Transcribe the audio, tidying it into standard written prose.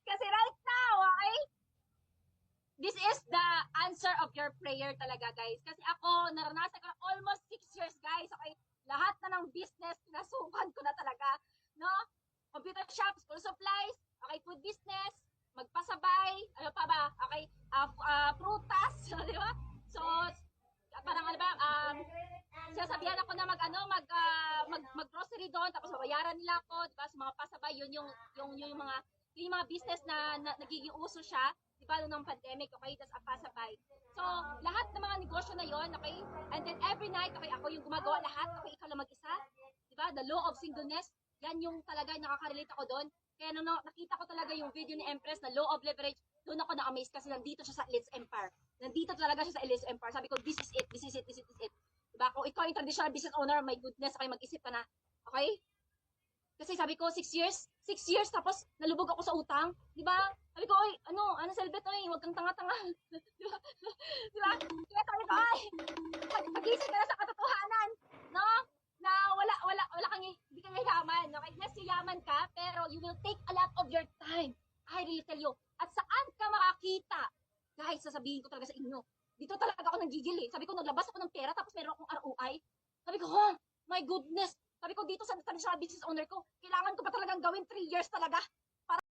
Kasi right now, okay, this is the answer of your prayer talaga, guys. Kasi ako, naranasan ko na almost 6 years, guys. Okay, lahat na ng business, pinasukan ko na talaga. No? Computer shop, school supplies, okay, food business, magpasabay, ano pa ba? Okay, prutas, di ba? So, parang ano ba, sinasabihan ako na mag grocery doon, tapos babayaran nila ako, di ba? Sa mga pasabay, yung mga yung mga business na nagiging uso siya, di ba, noong pandemic, okay, tas pasabay. So, lahat ng mga negosyo na yon, okay, and then every night, okay, ako yung gumagawa lahat, okay, ikaw lang mag-isa, di ba, the law of singleness, yan yung talaga nakaka-relate ako doon. Kaya nung nakita ko talaga yung video ni Empress na law of leverage, doon ako na-amaze kasi nandito siya sa Elites Empire. Nandito talaga siya sa Elites Empire. Sabi ko, this is it, this is it, this is it. Diba? Kung ikaw yung traditional business owner, my goodness, okay, mag-isip ka na. Okay? Kasi sabi ko, 6 years, tapos nalubog ako sa utang. Di ba? Sabi ko, oy, ano, Selbet, oy, huwag kang tanga-tanga. Di ba? Di ba? Kaya sabi ko, ay, mag-isip ka na sa katotohanan. No? Na wala kang, hindi ka yayaman. Okay? Yes, yayaman ka, pero you will take a lot of your time. I really tell you. At saan ka makakita? Guys, sasabihin ko talaga sa inyo. Dito talaga ako nagigil eh. Sabi ko, naglabas ako ng pera, tapos meron akong ROI. Sabi ko, my goodness, sabi ko dito sa traditional business owner ko, kailangan ko pa talagang gawin 3 years talaga.